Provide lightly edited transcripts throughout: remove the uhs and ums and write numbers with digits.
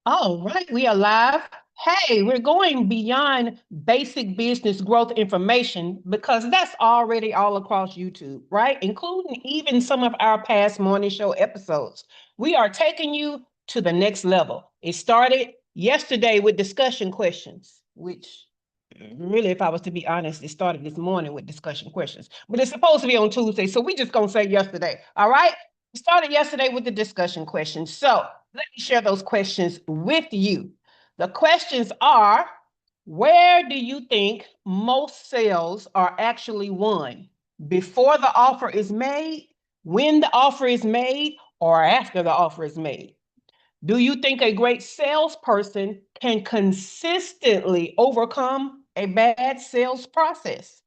All right, we are live. Hey, we're going beyond basic business growth information because that's already all across YouTube, right? Including even some of our past morning show episodes. We are taking you to the next level. It started yesterday with discussion questions, which really, if I was to be honest, it started this morning with discussion questions, but it's supposed to be on Tuesday. So we just gonna say yesterday. All right. We started yesterday with the discussion questions. So let me share those questions with you. The questions are, where do you think most sales are actually won? Before the offer is made, when the offer is made, or after the offer is made? Do you think a great salesperson can consistently overcome a bad sales process?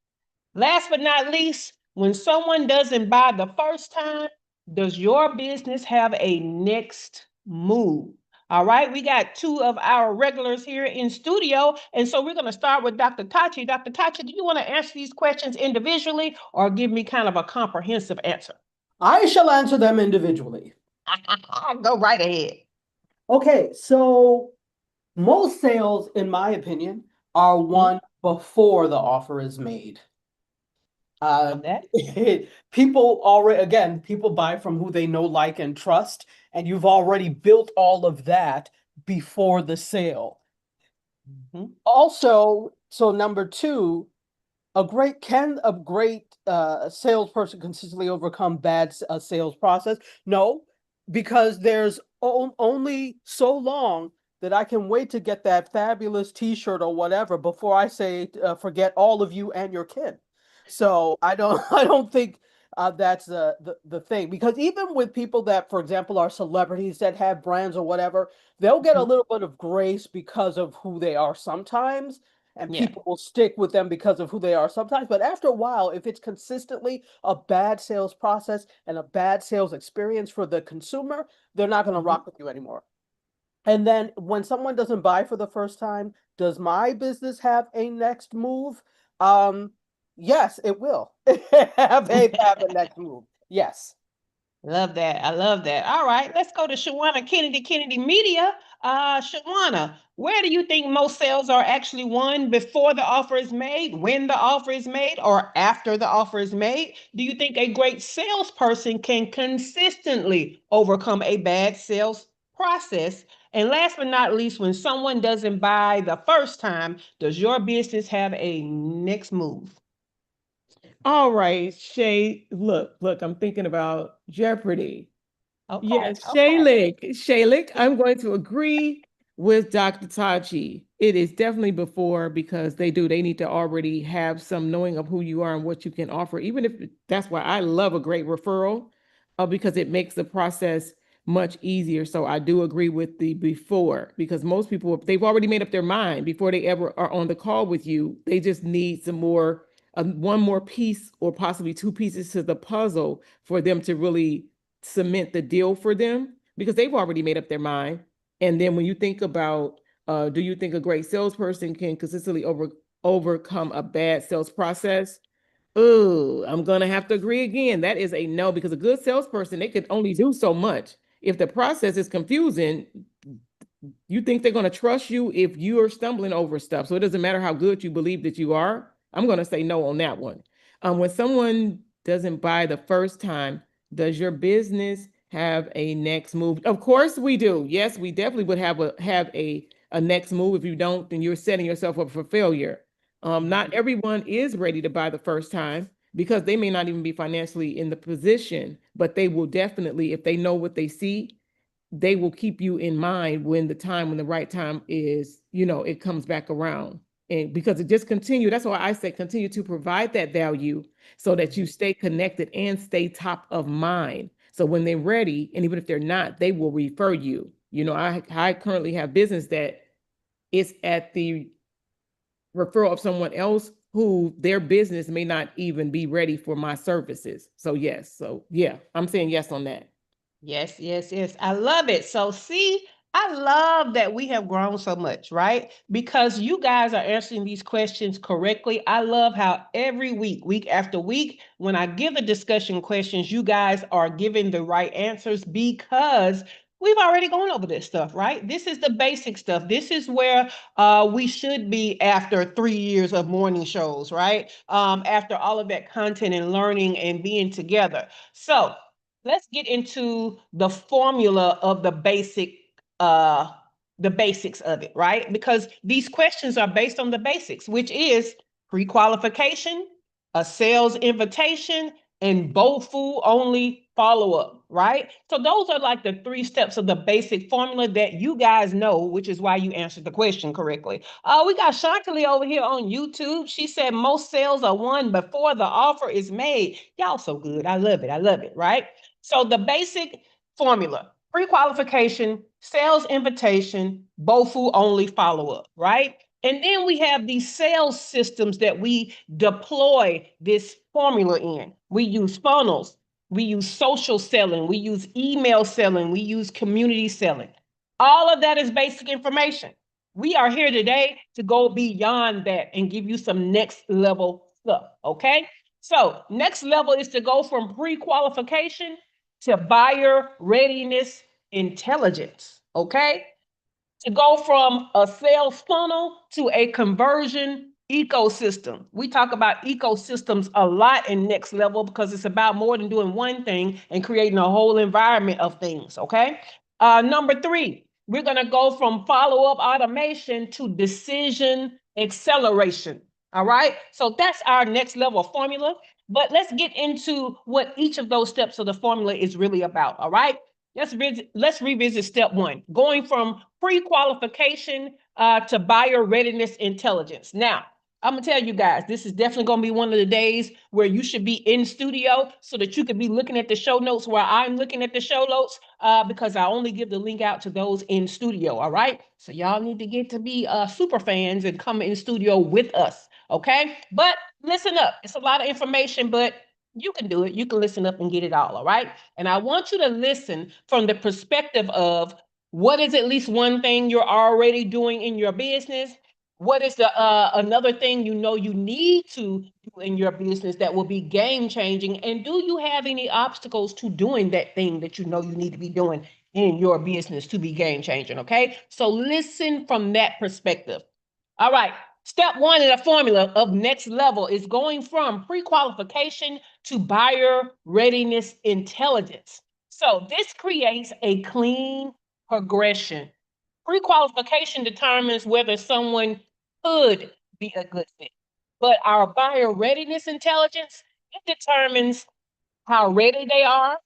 Last but not least, when someone doesn't buy the first time, does your business have a next move? All right, we got two of our regulars here in studio. And so we're going to start with Dr. Tachi. Dr. Tachi, do you want to answer these questions individually or give me kind of a comprehensive answer? I shall answer them individually. Go right ahead. Okay, so most sales, in my opinion, are Mhm. won before the offer is made. Uh, Love that. People already, again, people buy from who they know, like, and trust, and you've already built all of that before the sale. Mhm. Also, so number two, a great salesperson consistently overcome bad sales process? No, because there's only so long that I can wait to get that fabulous T-shirt or whatever before I say forget all of you and your kid. So I don't I don't think that's the thing, because even with people that, for example, are celebrities that have brands or whatever, they'll get a Mhm. little bit of grace because of who they are sometimes, and Yeah. people will stick with them because of who they are sometimes. But after a while, if it's consistently a bad sales process and a bad sales experience for the consumer, they're not going to Mhm. rock with you anymore. And then when someone doesn't buy for the first time, does my business have a next move? Um, yes, it will have a next move. Yes. Love that. I love that. All right, let's go to Shawana Kennedy, Kennedy Media. Shawana, where do you think most sales are actually won? Before the offer is made, when the offer is made, or after the offer is made? Do you think a great salesperson can consistently overcome a bad sales process? And last but not least, when someone doesn't buy the first time, does your business have a next move? All right, Shay. Look, I'm thinking about Jeopardy. Okay, Yes, okay. Shaylik, I'm going to agree with Dr. Tachi. It is definitely before, because they need to already have some knowing of who you are and what you can offer. Even if that's why I love a great referral, because it makes the process much easier. So I do agree with the before, because most people, they've already made up their mind before they ever are on the call with you. They just need some more, one more piece or possibly two pieces to the puzzle for them to really cement the deal for them, because they've already made up their mind. And then when you think about, do you think a great salesperson can consistently overcome a bad sales process? Oh, I'm gonna have to agree again. That is a no, because a good salesperson, they could only do so much. If the process is confusing, you think they're gonna trust you if you are stumbling over stuff. So it doesn't matter how good you believe that you are. I'm gonna say no on that one. When someone doesn't buy the first time, does your business have a next move? Of course we do. Yes, we definitely would have a next move. If you don't, then you're setting yourself up for failure. Not everyone is ready to buy the first time, because they may not even be financially in the position, but they will definitely, if they know what they see, they will keep you in mind when the right time is, it comes back around. And because it just continue, that's why I say continue to provide that value, so that you stay connected and stay top of mind. So when they're ready, and even if they're not, they will refer you. I currently have business that is at the referral of someone else who their business may not even be ready for my services. So yes, so yeah, I'm saying yes on that. Yes, yes, yes. I love it. So, see, I love that we have grown so much, right? Because you guys are answering these questions correctly. I love how every week, week after week, when I give the discussion questions, you guys are giving the right answers because We've already gone over this stuff, right? This is the basic stuff. This is where we should be after 3 years of morning shows, right? After all of that content and learning and being together. So let's get into the formula of the basics of it, right? Because these questions are based on the basics, which is pre-qualification, a sales invitation, and BOFU only follow-up, right? So those are like the 3 steps of the basic formula that you guys know, which is why you answered the question correctly. We got Shantali over here on YouTube. She said most sales are won before the offer is made. Y'all so good. I love it, right? So the basic formula, pre-qualification, sales invitation, BOFU only follow-up, right? And then we have these sales systems that we deploy this formula in. We use funnels, we use social selling, we use email selling, we use community selling. All of that is basic information. We are here today to go beyond that and give you some next level stuff, okay? So next level is to go from pre-qualification to buyer readiness intelligence, okay? To go from a sales funnel to a conversion ecosystem. We talk about ecosystems a lot in next level because it's about more than doing one thing and creating a whole environment of things, okay? Number 3, we're gonna go from follow-up automation to decision acceleration, all right? So that's our next level formula, but let's get into what each of those steps of the formula is really about, all right? Let's revisit step 1, going from pre-qualification to buyer readiness intelligence. Now, I'm gonna tell you guys, this is definitely gonna be one of the days where you should be in studio so that you could be looking at the show notes while I'm looking at the show notes because I only give the link out to those in studio, all right? So y'all need to get to be super fans and come in studio with us, okay? But listen up, it's a lot of information, but you can do it. You can listen up and get it all right? And I want you to listen from the perspective of what is at least one thing you're already doing in your business? What is the another thing you know you need to do in your business that will be game changing? And do you have any obstacles to doing that thing that you know you need to be doing in your business to be game changing? Okay, so listen from that perspective. All right. Step 1 in the formula of next level is going from pre-qualification to buyer readiness intelligence. So this creates a clean progression. Pre-qualification determines whether someone could be a good fit, but our buyer readiness intelligence, it determines how ready they are,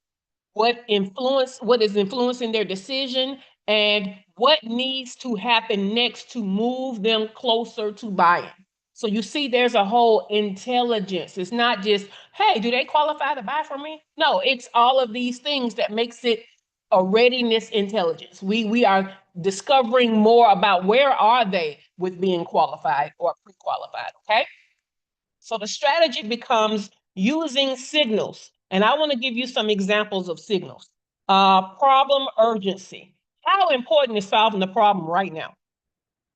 what is influencing their decision, and what needs to happen next to move them closer to buying. So you see, there's a whole intelligence. It's not just, hey, do they qualify to buy from me? No, it's all of these things that makes it a readiness intelligence. We are discovering more about where are they with being qualified or pre-qualified, okay? So the strategy becomes using signals. And I want to give you some examples of signals. Problem urgency. How important is solving the problem right now?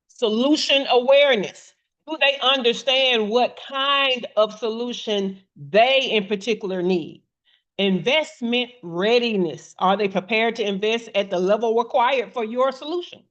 Solution awareness. Do they understand what kind of solution they in particular need? Investment readiness. Are they prepared to invest at the level required for your solution?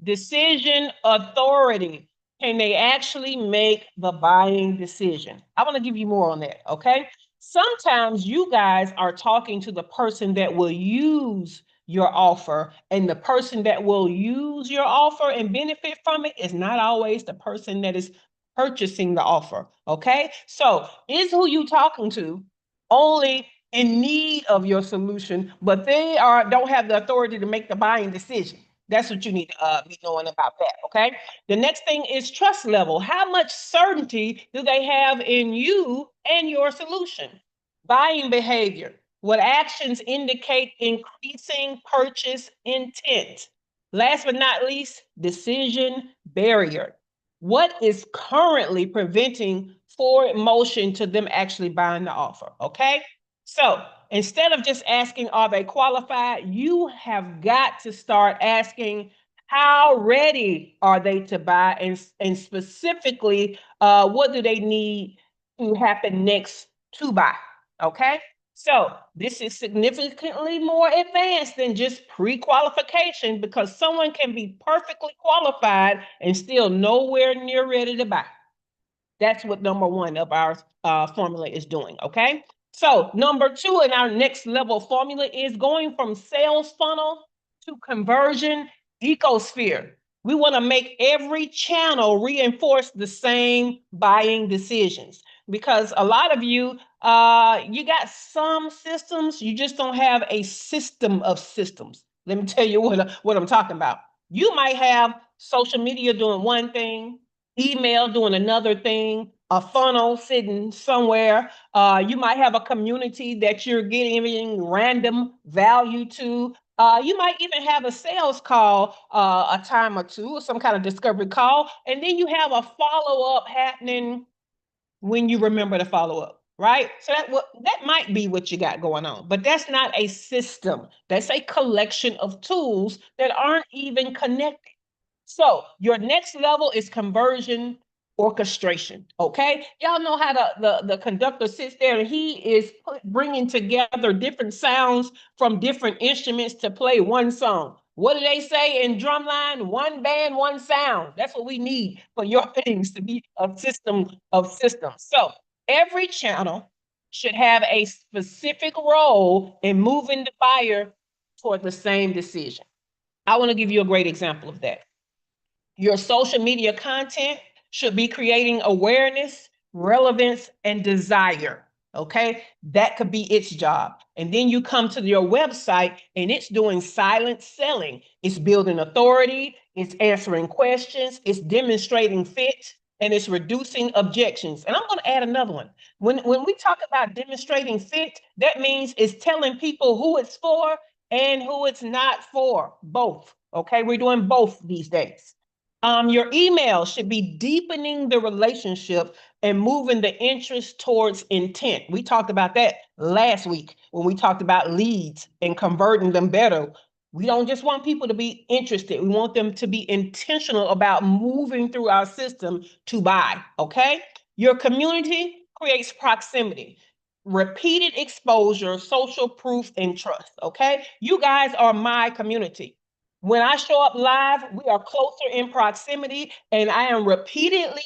Decision authority. Can they actually make the buying decision? I want to give you more on that, okay? Sometimes you guys are talking to the person that will use your offer, and the person that will use your offer and benefit from it is not always the person that is purchasing the offer, okay? So is who you talking to only in need of your solution, but they don't have the authority to make the buying decision? That's what you need to be knowing about that, okay? The next thing is trust level. How much certainty do they have in you and your solution? Buying behavior. What actions indicate increasing purchase intent? Last but not least, decision barrier. What is currently preventing forward motion to them actually buying the offer, okay? So instead of just asking, are they qualified? You have got to start asking, how ready are they to buy? And specifically, what do they need to happen next to buy? Okay. So this is significantly more advanced than just pre-qualification, because someone can be perfectly qualified and still nowhere near ready to buy. That's what number one of our formula is doing, okay? So number two in our next level formula is going from sales funnel to conversion ecosphere. We want to make every channel reinforce the same buying decisions, because a lot of you, you got some systems, you just don't have a system of systems. Let me tell you what I'm talking about. You might have social media doing one thing, email doing another thing, a funnel sitting somewhere. You might have a community that you're getting random value to. You might even have a sales call a time or two, or some kind of discovery call, and then you have a follow-up happening when you remember to follow up, right? So that might be what you got going on, but that's not a system. That's a collection of tools that aren't even connected. So your next level is conversion orchestration, okay? Y'all know how the conductor sits there and he is bringing together different sounds from different instruments to play one song. What do they say in drumline? One band, one sound. That's what we need for your things to be a system of systems. So every channel should have a specific role in moving the buyer toward the same decision. I want to give you a great example of that. Your social media content should be creating awareness, relevance, and desire. Okay, that could be its job. And then you come to your website and it's doing silent selling. It's building authority, it's answering questions, it's demonstrating fit, and it's reducing objections. And I'm going to add another one. When we talk about demonstrating fit, that means it's telling people who it's for and who it's not for, both. Okay, we're doing both these days. Your email should be deepening the relationship and moving the interest towards intent. We talked about that last week when we talked about leads and converting them better. We don't just want people to be interested. We want them to be intentional about moving through our system to buy, okay? Your community creates proximity, repeated exposure, social proof, and trust, okay? You guys are my community. When I show up live, we are closer in proximity, and I am repeatedly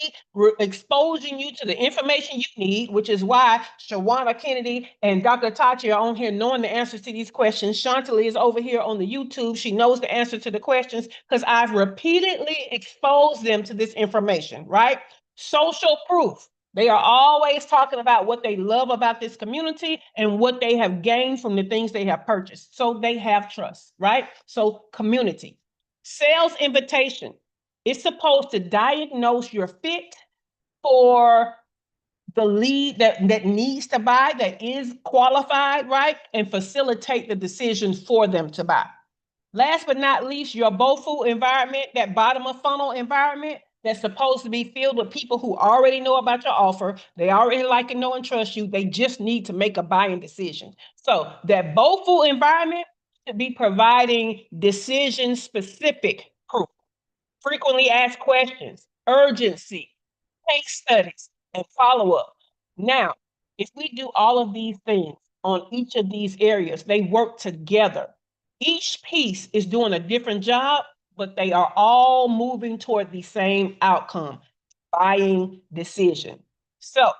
exposing you to the information you need, which is why Shawana Kennedy and Dr. Tachi are on here knowing the answers to these questions. Chantilly is over here on the YouTube. She knows the answer to the questions because I've repeatedly exposed them to this information, right? Social proof. They are always talking about what they love about this community and what they have gained from the things they have purchased. So they have trust, right? So community. Sales invitation. It's supposed to diagnose your fit for the lead that needs to buy, that is qualified, right? And facilitate the decision for them to buy. Last but not least, your BOFU environment, that bottom of funnel environment, that's supposed to be filled with people who already know about your offer. They already like and know and trust you. They just need to make a buying decision. So that BOFU environment should be providing decision-specific proof, frequently asked questions, urgency, case studies, and follow-up. Now, if we do all of these things on each of these areas, they work together. Each piece is doing a different job, but they are all moving toward the same outcome, buying decision. So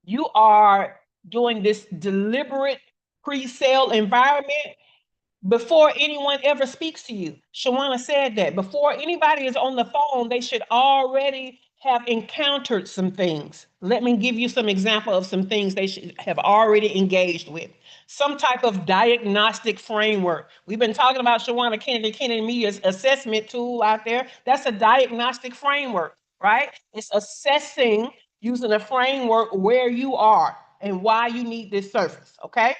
you are doing this deliberate pre-sale environment before anyone ever speaks to you. Shawana said that before anybody is on the phone, they should already have encountered some things. Let me give you some example of some things they should have already engaged with. Some type of diagnostic framework. We've been talking about Shawana Kennedy Media's assessment tool out there. That's a diagnostic framework, right? It's assessing using a framework where you are and why you need this service, okay?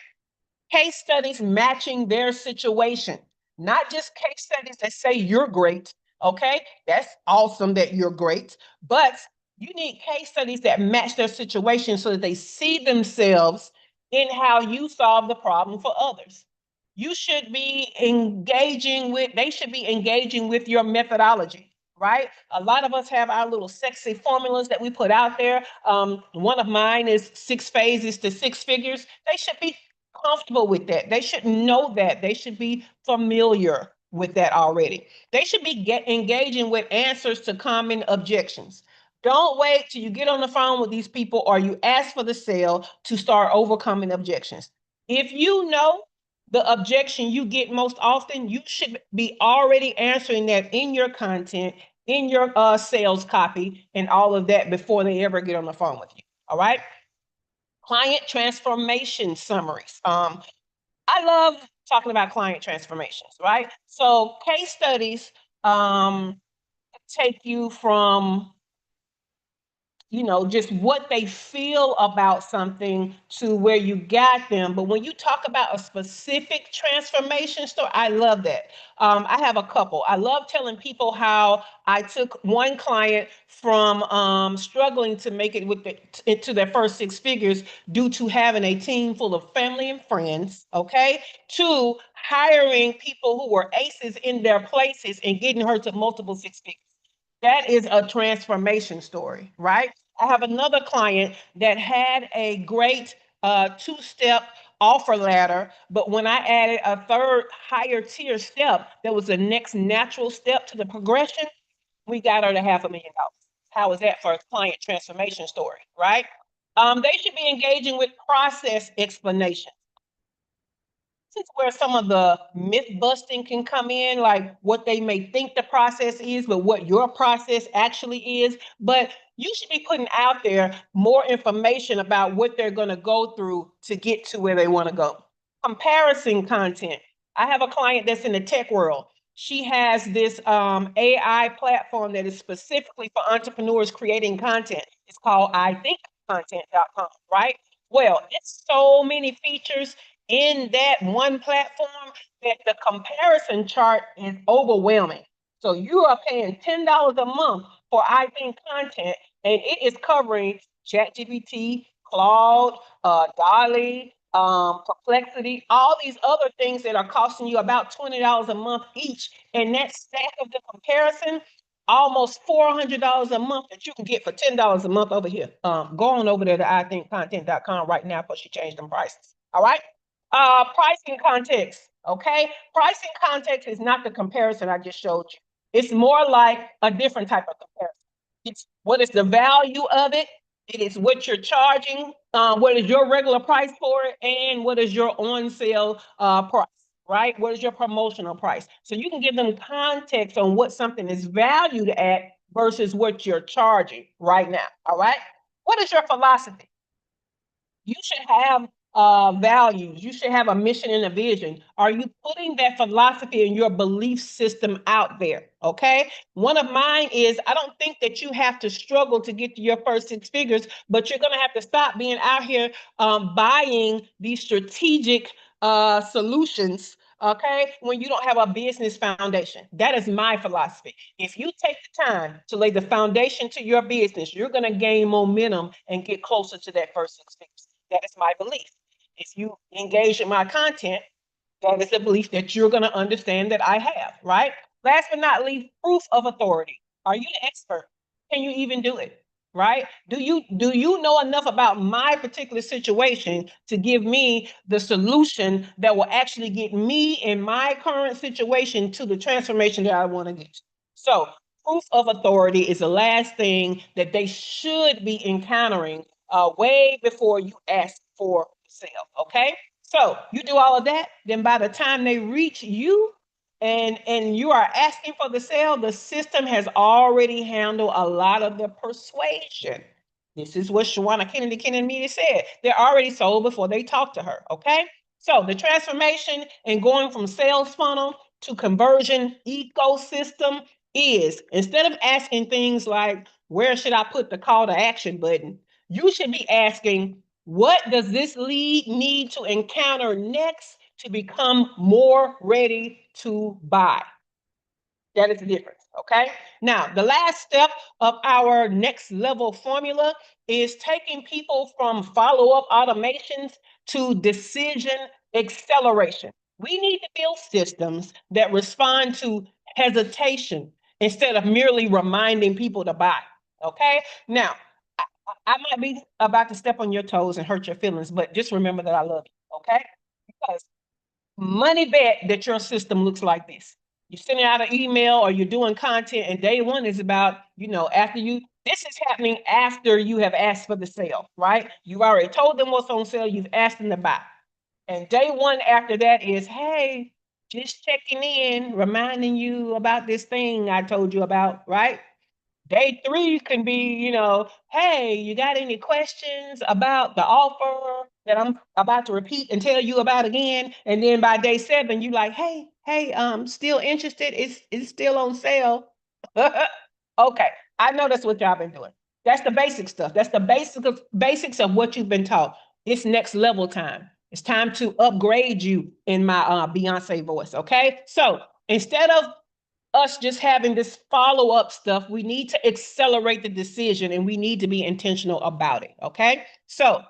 Case studies matching their situation, not just case studies that say you're great, okay? That's awesome that you're great, but you need case studies that match their situation so that they see themselves in how you solve the problem for others. You should be engaging with, they should be engaging with your methodology, right? A lot of us have our little sexy formulas that we put out there. One of mine is 6 phases to 6 figures. They should be comfortable with that. They should know that. They should be familiar with that already. They should be engaging with answers to common objections. Don't wait till you get on the phone with these people or you ask for the sale to start overcoming objections. If you know the objection you get most often, you should be already answering that in your content, in your sales copy, and all of that before they ever get on the phone with you. All right. Client transformation summaries. I love talking about client transformations, right? So case studies take you from just what they feel about something to where you got them. But when you talk about a specific transformation story, I love that. I have a couple. I love telling people how I took one client from struggling to make it into their first 6 figures due to having a team full of family and friends, okay, to hiring people who were aces in their places and getting her to multiple 6 figures. That is a transformation story, right? I have another client that had a great 2-step offer ladder, but when I added a third higher tier step, that was the next natural step to the progression, we got her to $500,000. How is that for a client transformation story, right? They should be engaging with process explanation. This is where some of the myth busting can come in, like what they may think the process is, but what your process actually is. But you should be putting out there more information about what they're going to go through to get to where they want to go. Comparison content. I have a client that's in the tech world. She has this AI platform that is specifically for entrepreneurs creating content. It's called ithinkcontent.com, right? Well, it's so many features in that one platform that the comparison chart is overwhelming. So you are paying $10 a month for I Think content, and it is covering ChatGPT, Claude, Dolly, Perplexity, all these other things that are costing you about $20 a month each. And that stack of the comparison, almost $400 a month that you can get for $10 a month over here. Go on over there to ithinkcontent.com right now because she changed them prices. All right. Pricing context, okay? Pricing context is not the comparison I just showed you. It's more like a different type of comparison. It's what is the value of it? It is what you're charging, what is your regular price for it, and what is your on sale price, right? What is your promotional price? So you can give them context on what something is valued at versus what you're charging right now, all right? What is your philosophy? You should have values. You should have a mission and a vision. Are you putting that philosophy and your belief system out there? Okay. One of mine is I don't think that you have to struggle to get to your first 6 figures, but you're going to have to stop being out here buying these strategic solutions. Okay, when you don't have a business foundation. That is my philosophy. If you take the time to lay the foundation to your business, you're going to gain momentum and get closer to that first 6 figures. That is my belief. If you engage in my content, that is a belief that you're going to understand that I have, right? Last but not least, proof of authority. Are you the expert? Can you even do it? Right? Do you know enough about my particular situation to give me the solution that will actually get me in my current situation to the transformation that I want to get to? So proof of authority is the last thing that they should be encountering way before you ask for the sale. Okay. So you do all of that, then by the time they reach you and you are asking for the sale, the system has already handled a lot of the persuasion. This is what Shawana Kennedy said. They're already sold before they talk to her. Okay. So the transformation and going from sales funnel to conversion ecosystem is, instead of asking things like, where should I put the call to action button? You should be asking, what does this lead need to encounter next to become more ready to buy? That is the difference, okay? Now, the last step of our next level formula is taking people from follow-up automations to decision acceleration. We need to build systems that respond to hesitation, instead of merely reminding people to buy. Okay. Now, I might be about to step on your toes and hurt your feelings, but just remember that I love you. Okay. Because money bet that your system looks like this. You're sending out an email or you're doing content, and day one is about, this is happening after you have asked for the sale, right? You've already told them what's on sale, you've asked them to buy. And day one after that is, hey, just checking in, reminding you about this thing I told you about, right? Day three can be, hey, you got any questions about the offer that I'm about to repeat and tell you about again? And then by day seven, you like, hey, still interested? It's still on sale. Okay, I know that's what y'all been doing. That's the basic stuff. That's the basics of what you've been taught. It's next level time. It's time to upgrade you in my Beyonce voice. Okay, so instead of us just having this follow-up stuff, we need to accelerate the decision and we need to be intentional about it. Okay, so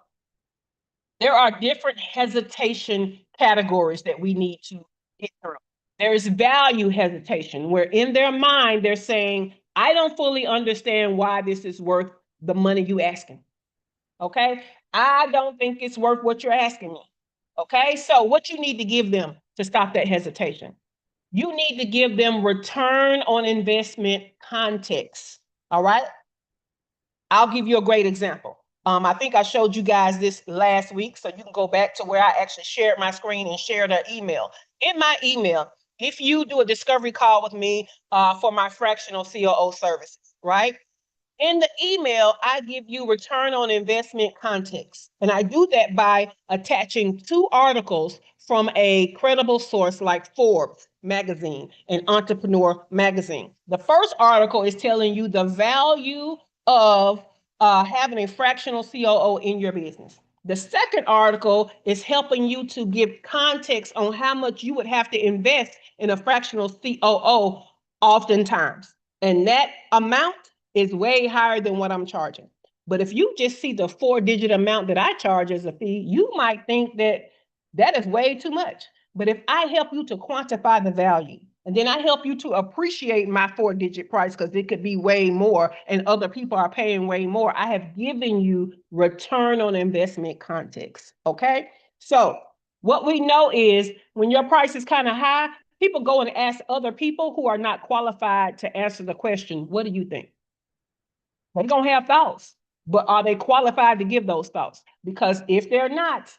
there are different hesitation categories that we need to get through. There's value hesitation, where in their mind they're saying, I don't fully understand why this is worth the money you asking. Okay, I don't think it's worth what you're asking me. Okay, so what you need to give them to stop that hesitation? You need to give them return on investment context. All right. I'll give you a great example. I think I showed you guys this last week, so you can go back to where I actually shared my screen and shared an email. In my email, if you do a discovery call with me for my fractional COO services, right? In the email, I give you return on investment context. And I do that by attaching 2 articles from a credible source like Forbes magazine and Entrepreneur magazine. The first article is telling you the value of having a fractional COO in your business. The second article is helping you to give context on how much you would have to invest in a fractional COO oftentimes. And that amount is way higher than what I'm charging. But if you just see the 4-digit amount that I charge as a fee, you might think that that is way too much. But if I help you to quantify the value, and then I help you to appreciate my 4-digit price, because it could be way more and other people are paying way more, I have given you return on investment context. Okay. So what we know is when your price is kind of high, people go and ask other people who are not qualified to answer the question, what do you think? They're going to have thoughts, but are they qualified to give those thoughts? Because if they're not,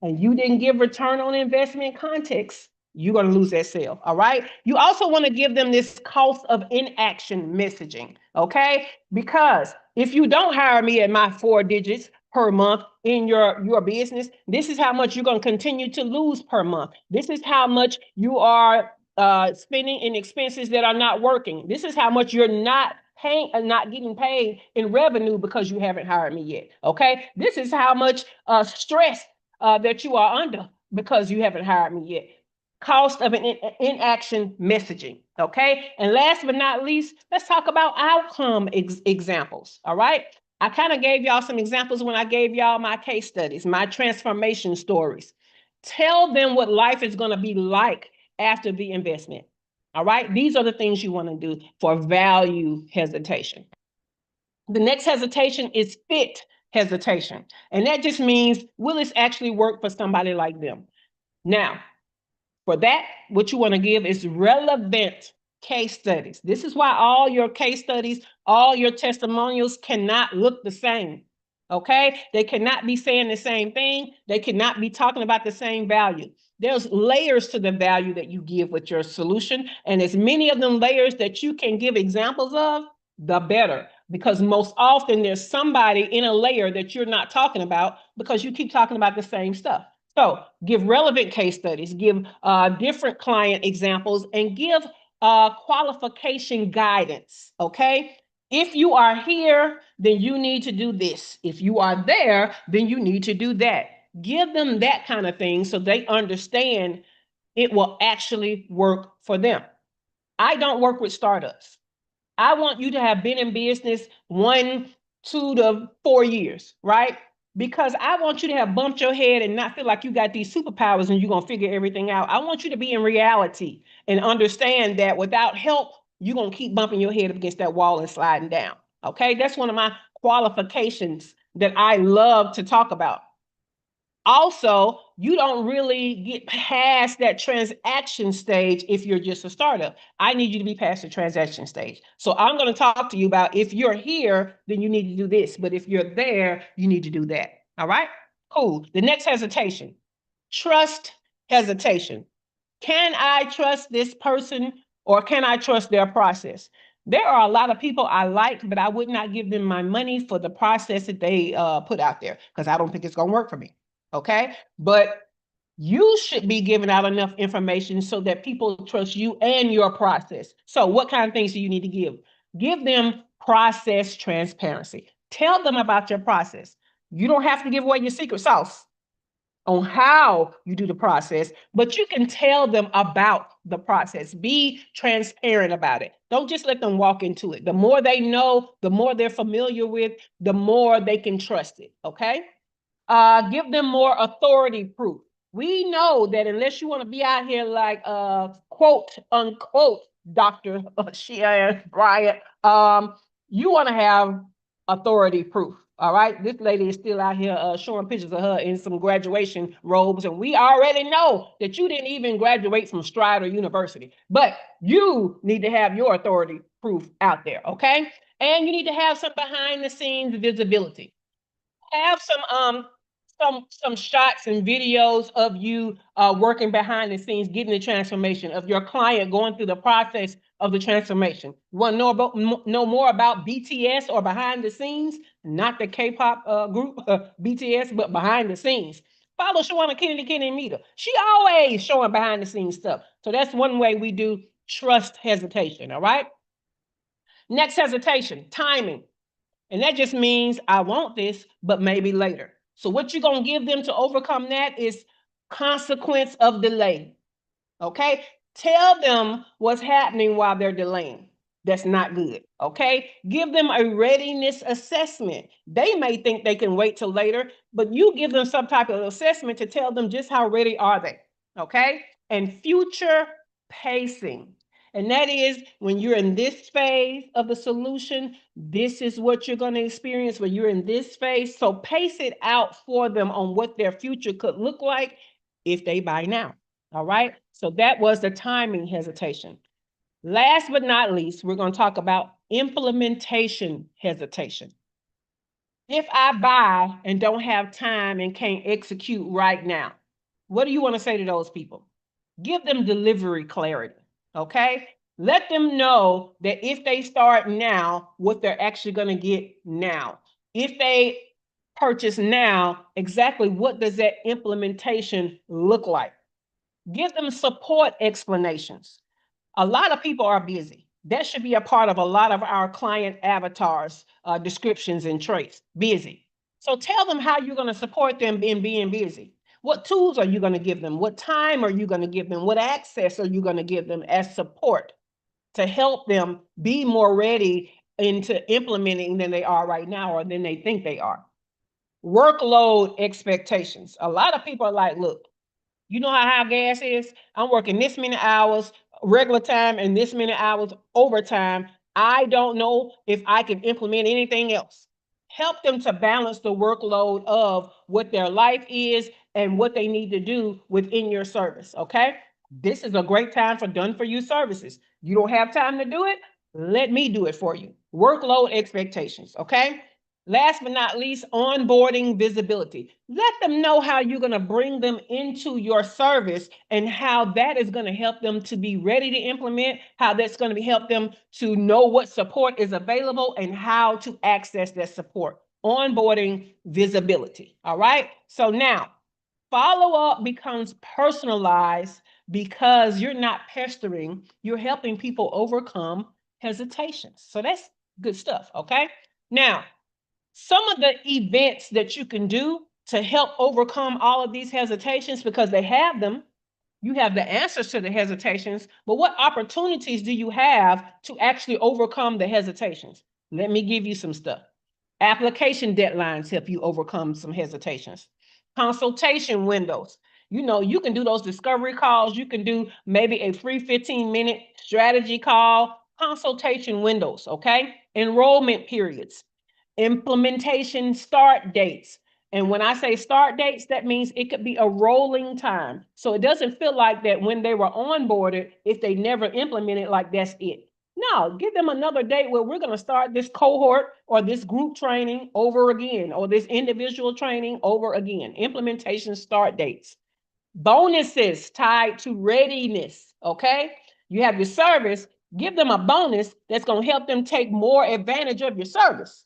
and you didn't give return on investment context, you're going to lose that sale. All right. You also want to give them this cost of inaction messaging. Okay. Because if you don't hire me at my 4 digits per month in your business, this is how much you're going to continue to lose per month. This is how much you are spending in expenses that are not working. This is how much you're not paying and not getting paid in revenue because you haven't hired me yet. Okay. This is how much stress that you are under because you haven't hired me yet. Cost of an inaction messaging. Okay. And last but not least, let's talk about outcome examples. All right. I kind of gave y'all some examples when I gave y'all my case studies, my transformation stories. Tell them what life is going to be like after the investment. All right. These are the things you want to do for value hesitation. The next hesitation is fit hesitation. And that just means, will this actually work for somebody like them? Now, for that, what you want to give is relevant case studies. This is why all your case studies, all your testimonials cannot look the same. Okay? They cannot be saying the same thing. They cannot be talking about the same value. There's layers to the value that you give with your solution. And as many of them layers that you can give examples of, the better. Because most often there's somebody in a layer that you're not talking about because you keep talking about the same stuff. So give relevant case studies, give different client examples, and give qualification guidance, okay? If you are here, then you need to do this. If you are there, then you need to do that. Give them that kind of thing so they understand it will actually work for them. I don't work with startups. I want you to have been in business 1, 2 to 4 years, right? Because I want you to have bumped your head and not feel like you got these superpowers and you're going to figure everything out. I want you to be in reality and understand that without help, you're going to keep bumping your head up against that wall and sliding down. Okay, that's one of my qualifications that I love to talk about. Also, you don't really get past that transaction stage if you're just a startup. I need you to be past the transaction stage. So I'm going to talk to you about if you're here, then you need to do this. But if you're there, you need to do that. All right? Cool. The next hesitation, trust hesitation. Can I trust this person or can I trust their process? There are a lot of people I like, but I would not give them my money for the process that they put out there because I don't think it's going to work for me. Okay, but you should be giving out enough information so that people trust you and your process. So what kind of things do you need to give? Give them process transparency. Tell them about your process. You don't have to give away your secret sauce on how you do the process, but you can tell them about the process. Be transparent about it. Don't just let them walk into it. The more they know, the more they're familiar with, the more they can trust it, okay? Give them more authority proof. We know that unless you want to be out here like quote unquote Dr. Shea Bryant, you want to have authority proof. All right, this lady is still out here showing pictures of her in some graduation robes, and we already know that you didn't even graduate from Strider University, but you need to have your authority proof out there, okay? And you need to have some behind the scenes visibility. Have some shots and videos of you working behind the scenes, getting the transformation of your client going through the process of the transformation. You want to know more about BTS or behind the scenes? Not the K-pop group BTS, but behind the scenes. Follow Shawana Kennedy Meter. She always showing behind the scenes stuff. So that's one way we do trust hesitation. All right. Next hesitation, timing. And that just means I want this, but maybe later. So what you're going to give them to overcome that is consequence of delay. Okay? Tell them what's happening while they're delaying. That's not good. Okay? Give them a readiness assessment. They may think they can wait till later, but you give them some type of assessment to tell them just how ready are they. Okay? And future pacing. And that is when you're in this phase of the solution, this is what you're going to experience when you're in this phase. So pace it out for them on what their future could look like if they buy now. All right. So that was the timing hesitation. Last but not least, we're going to talk about implementation hesitation. If I buy and don't have time and can't execute right now, what do you want to say to those people? Give them delivery clarity. Okay, let them know that if they start now, what they're actually going to get now. If they purchase now, exactly what does that implementation look like? Give them support explanations. A lot of people are busy. That should be a part of a lot of our client avatars, descriptions and traits, busy. So tell them how you're going to support them in being busy. What tools are you going to give them? What time are you going to give them? What access are you going to give them as support to help them be more ready into implementing than they are right now or than they think they are? Workload expectations. A lot of people are like, look, you know how high gas is? I'm working this many hours, regular time, and this many hours overtime. I don't know if I can implement anything else. Help them to balance the workload of what their life is and what they need to do within your service, okay? This is a great time for done-for-you services. You don't have time to do it? Let me do it for you. Workload expectations, okay? Last but not least, onboarding visibility. Let them know how you're going to bring them into your service and how that is going to help them to be ready to implement, how that's going to help them to know what support is available and how to access that support. Onboarding visibility. All right. So now follow-up becomes personalized because you're not pestering, you're helping people overcome hesitations. So that's good stuff. Okay. Now, some of the events that you can do to help overcome all of these hesitations, because they have them, you have the answers to the hesitations, but what opportunities do you have to actually overcome the hesitations? Let me give you some stuff. Application deadlines help you overcome some hesitations. Consultation windows. You know, you can do those discovery calls. You can do maybe a free 15-minute strategy call, consultation windows, okay? Enrollment periods, implementation start dates. And when I say start dates, that means it could be a rolling time. So it doesn't feel like that when they were onboarded, if they never implemented, like that's it. No, give them another date where we're going to start this cohort or this group training over again, or this individual training over again. Implementation start dates. Bonuses tied to readiness, okay? You have your service, give them a bonus that's going to help them take more advantage of your service.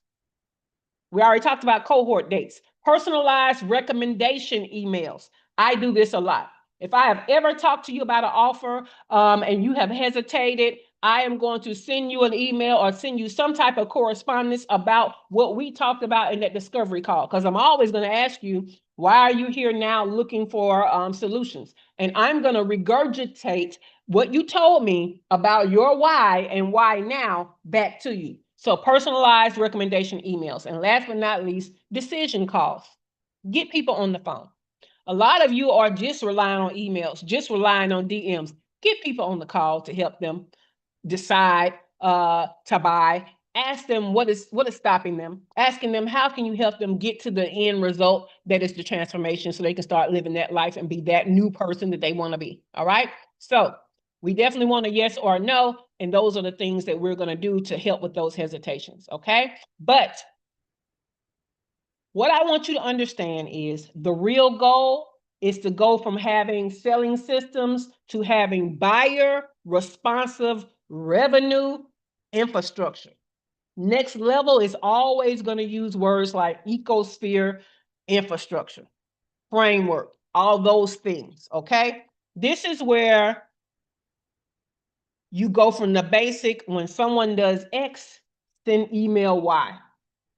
We already talked about cohort dates. Personalized recommendation emails. I do this a lot. If I have ever talked to you about an offer and you have hesitated, I am going to send you an email or send you some type of correspondence about what we talked about in that discovery call, because I'm always going to ask you, why are you here now looking for solutions? And I'm going to regurgitate what you told me about your why and why now back to you. So personalized recommendation emails. And last but not least, decision calls. Get people on the phone. A lot of you are just relying on emails, just relying on DMs. Get people on the call to help them decide to buy. Ask them what is stopping them. Asking them, how can you help them get to the end result that is the transformation, so they can start living that life and be that new person that they want to be. All right. So we definitely want a yes or a no. And those are the things that we're going to do to help with those hesitations. Okay. But what I want you to understand is the real goal is to go from having selling systems to having buyer responsive revenue infrastructure. Next level is always going to use words like ecosphere, infrastructure, framework, all those things. Okay. This is where you go from the basic: when someone does X, send email Y.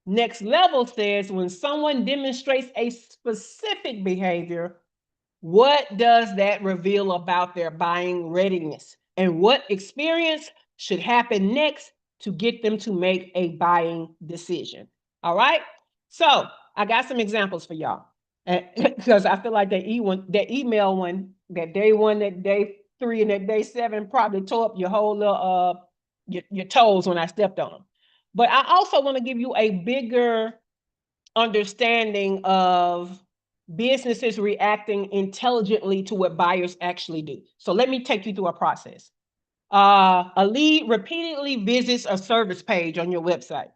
Next level says when someone demonstrates a specific behavior, what does that reveal about their buying readiness? And what experience should happen next to get them to make a buying decision? All right. So I got some examples for y'all, because I feel like that email one, that day one, that day 3, and that day 7 probably tore up your whole little your toes when I stepped on them. But I also want to give you a bigger understanding of businesses reacting intelligently to what buyers actually do. So let me take you through a process. A lead repeatedly visits a service page on your website.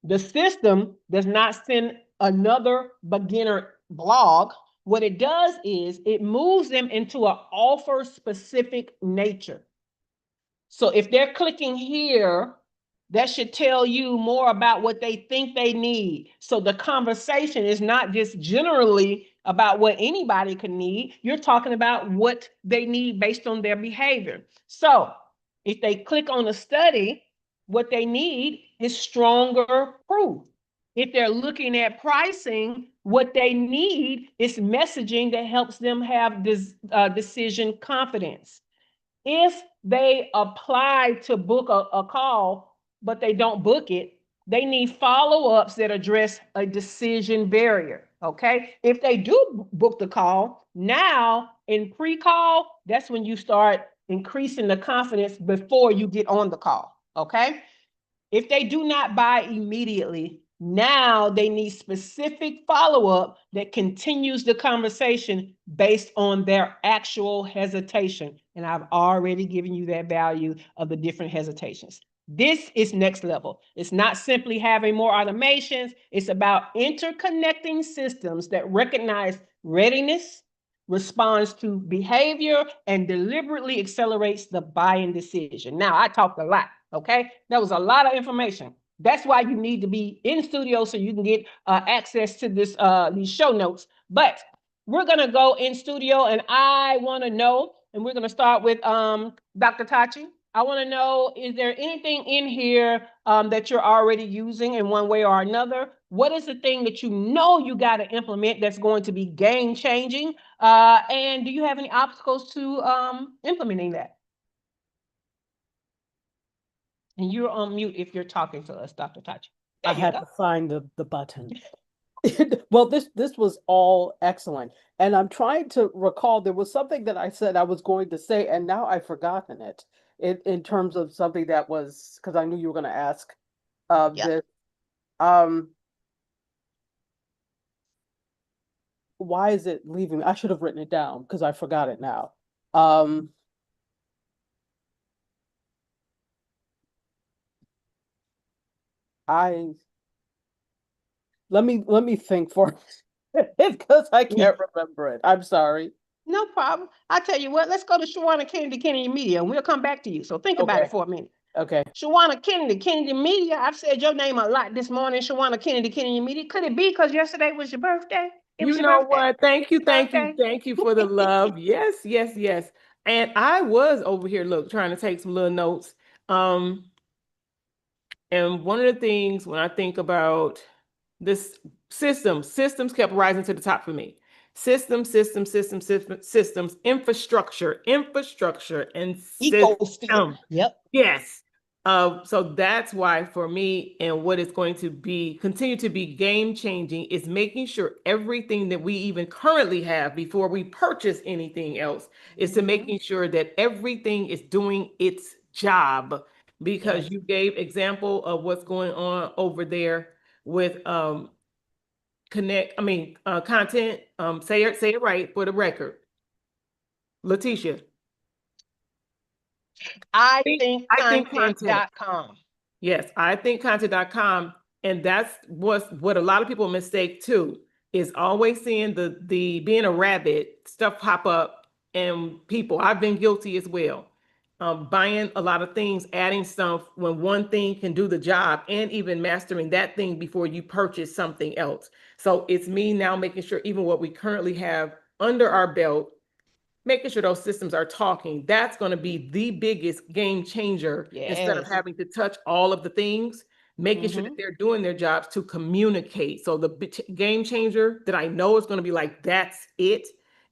The system does not send another beginner blog. What it does is it moves them into an offer specific nature. So if they're clicking here, that should tell you more about what they think they need. So the conversation is not just generally about what anybody could need. You're talking about what they need based on their behavior. So if they click on a study, what they need is stronger proof. If they're looking at pricing, what they need is messaging that helps them have this decision confidence. If they apply to book a call, but they don't book it, they need follow-ups that address a decision barrier, okay? If they do book the call, now in pre-call, that's when you start increasing the confidence before you get on the call, okay? If they do not buy immediately, now they need specific follow-up that continues the conversation based on their actual hesitation. And I've already given you that value of the different hesitations. This is next level. It's not simply having more automations. It's about interconnecting systems that recognize readiness, responds to behavior, and deliberately accelerates the buying decision. Now, I talked a lot, okay? That was a lot of information. That's why you need to be in studio so you can get access to this these show notes. But we're going to go in studio, and I want to know, and we're going to start with Dr. Tachi. I want to know, is there anything in here that you're already using in one way or another? What is the thing that you know you got to implement that's going to be game changing? And do you have any obstacles to implementing that? And you're on mute if you're talking to us, Dr. Tachi. I had to find the button. Well, this was all excellent. And I'm trying to recall, there was something that I said I was going to say, and now I've forgotten it. in terms of something that was, because I knew you were going to ask Yeah. this. Why is it leaving me? I should have written it down because I forgot it now. I let me think for it because I can't remember it. I'm sorry. No problem. I tell you what, let's go to Shawana Kennedy, Kennedy Media, and we'll come back to you. So think about Okay. it for a minute. Okay. Shawana Kennedy, Kennedy Media. I've said your name a lot this morning, Shawana Kennedy, Kennedy Media. Could it be because yesterday was your birthday? It was You your know birthday. what? Thank you, thank you, Birthday. thank you for the love. Yes, yes, yes. And I was over here, look, trying to take some little notes. And one of the things when I think about this systems kept rising to the top for me. Systems, infrastructure, and Ecosystem. system. Yep. Yes. So that's why for me, and what is going to be continue to be game changing is making sure everything that we even currently have before we purchase anything else is to making sure that everything is doing its job. Because Yes. you gave example of what's going on over there with content. Say it right for the record. Letitia. I think I think content. content.com. Yes, I think content.com, and that's what a lot of people mistake too, is always seeing the being a rabbit, stuff pop up, and people, I've been guilty as well. Buying a lot of things, adding stuff when one thing can do the job, and even mastering that thing before you purchase something else. So it's me now making sure even what we currently have under our belt, making sure those systems are talking. That's going to be the biggest game changer. Instead of Yes. having to touch all of the things, making sure that they're doing their jobs to communicate. So the game changer that I know is going to be like, that's it,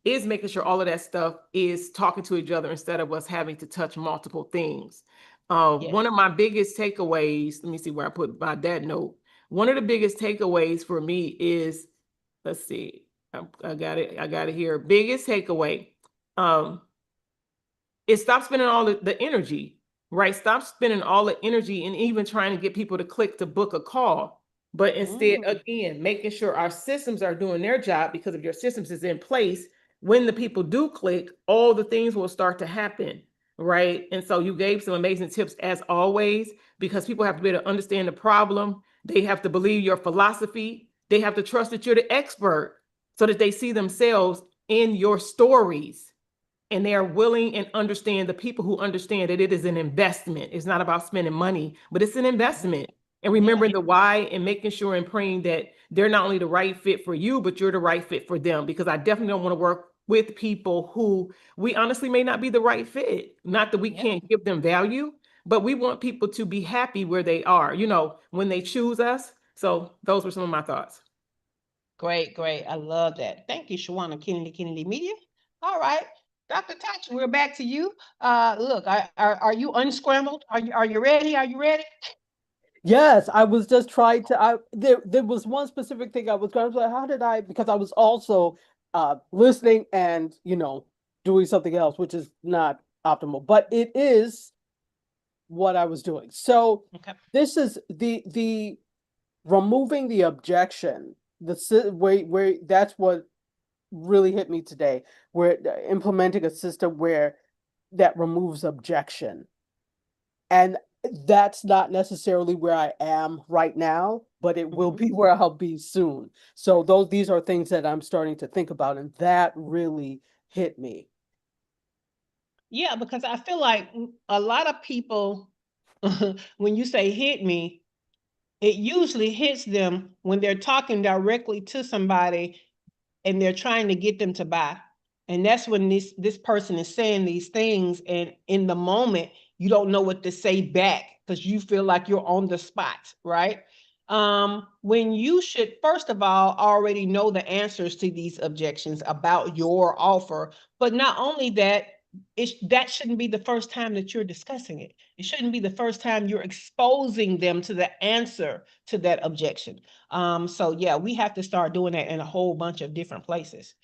is making sure all of that stuff is talking to each other instead of us having to touch multiple things. Yes. One of my biggest takeaways, let me see where I put my that note. One of the biggest takeaways for me is, let's see, I got it here. Biggest takeaway is stop spending all the energy, right? Stop spending all the energy and even trying to get people to click to book a call. But instead, again, making sure our systems are doing their job, because if your systems is in place, when the people do click, all the things will start to happen, right? And so you gave some amazing tips as always, because people have to be able to understand the problem. They have to believe your philosophy. They have to trust that you're the expert so that they see themselves in your stories, and they are willing and understand, the people who understand that it is an investment. It's not about spending money, but it's an investment. And remembering the why, and making sure and praying that they're not only the right fit for you, but you're the right fit for them. Because I definitely don't want to work with people who we honestly may not be the right fit. Not that we can't give them value, but we want people to be happy where they are, when they choose us. So those were some of my thoughts. Great, great. I love that. Thank you, Shawana Kennedy, Kennedy Media. All right. Dr. Touch, we're back to you. Look, are you unscrambled? Are you ready? Are you ready? Yes, I was just trying to. There was one specific thing I was going to say. How did I? Because I was also listening and doing something else, which is not optimal, but it is what I was doing. So this is the removing the objection. Where that's what really hit me today. Where implementing a system where that removes objection. And that's not necessarily where I am right now, but it will be where I'll be soon. So these are things that I'm starting to think about, and that really hit me. Yeah, because I feel like a lot of people, when you say hit me, it usually hits them when they're talking directly to somebody and they're trying to get them to buy. And that's when this person is saying these things, and in the moment, you don't know what to say back because you feel like you're on the spot, right? When you should, first of all, already know the answers to these objections about your offer. But not only that, that shouldn't be the first time that you're discussing it. It shouldn't be the first time you're exposing them to the answer to that objection. So yeah, we have to start doing that in a whole bunch of different places.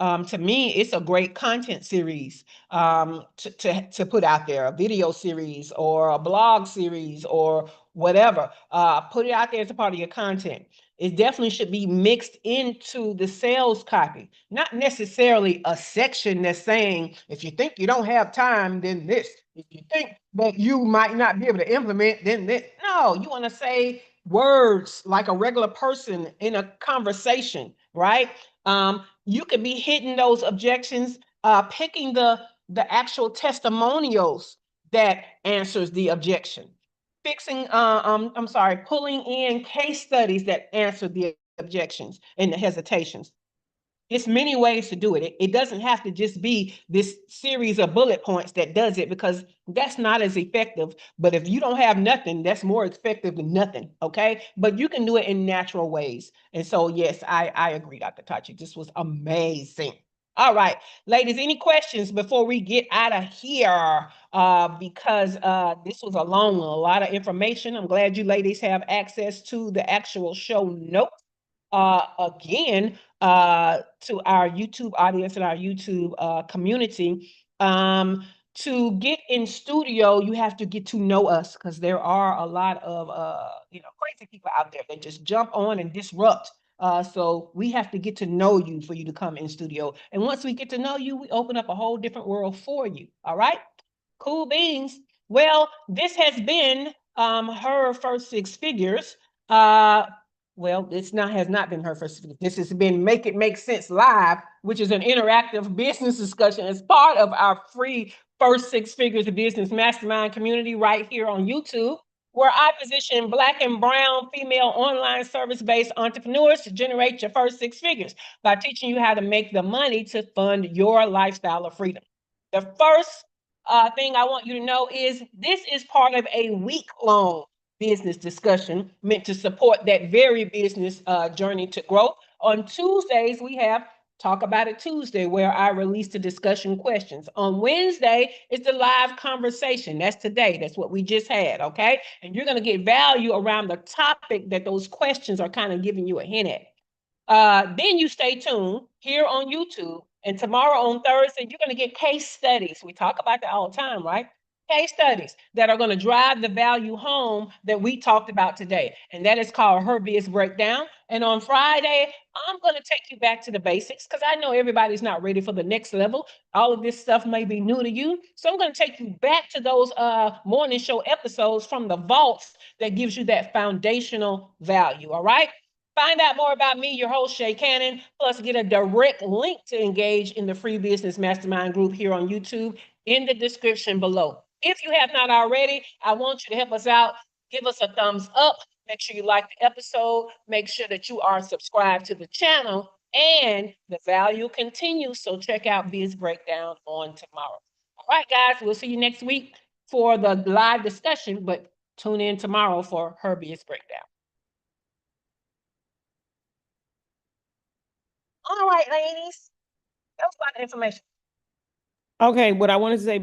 To me, it's a great content series to put out there, a video series or a blog series or whatever. Put it out there as a part of your content. It definitely should be mixed into the sales copy, not necessarily a section that's saying, if you think you don't have time, then this. If you think that you might not be able to implement, then this. No, you want to say words like a regular person in a conversation, right? You could be hitting those objections, picking the actual testimonials that answers the objection, pulling in case studies that answer the objections and the hesitations. It's many ways to do it. It doesn't have to just be this series of bullet points that does it, because that's not as effective. But if you don't have nothing, that's more effective than nothing. Okay. But you can do it in natural ways. And so, yes, I agree, Dr. Tachi. This was amazing. All right, ladies, any questions before we get out of here? Because this was a lot of information. I'm glad you ladies have access to the actual show notes. Again, to our YouTube audience and our YouTube community, to get in studio, you have to get to know us, because there are a lot of crazy people out there that just jump on and disrupt. So we have to get to know you for you to come in studio. And once we get to know you, we open up a whole different world for you. All right? Cool beans. Well, this has been her first six figures. Well, this has not been her first. This has been Make It Make Sense Live, which is an interactive business discussion as part of our free First Six Figures of Business Mastermind community right here on YouTube, where I position Black and brown female online service-based entrepreneurs to generate your first six figures by teaching you how to make the money to fund your lifestyle of freedom. The first thing I want you to know is this is part of a week-long business discussion meant to support that very business journey to growth. On Tuesdays, we have Talk About It Tuesday, where I release the discussion questions. On Wednesday, it's the live conversation. That's today. That's what we just had, okay? And you're going to get value around the topic that those questions are kind of giving you a hint at. Then you stay tuned here on YouTube. And tomorrow on Thursday, you're going to get case studies. We talk about that all the time, right? Case studies that are going to drive the value home that we talked about today. And that is called Her Biz Breakdown. And on Friday, I'm going to take you back to the basics, because I know everybody's not ready for the next level. All of this stuff may be new to you. So I'm going to take you back to those morning show episodes from the vaults that gives you that foundational value. All right. Find out more about me, your host, Shay Cannon, plus get a direct link to engage in the free business mastermind group here on YouTube in the description below. If you have not already, I want you to help us out. Give us a thumbs up. Make sure you like the episode. Make sure that you are subscribed to the channel, and the value continues. So check out Biz Breakdown on tomorrow. All right, guys, we'll see you next week for the live discussion, but tune in tomorrow for Her Biz Breakdown. All right, ladies. That was a lot of information. Okay, what I wanted to say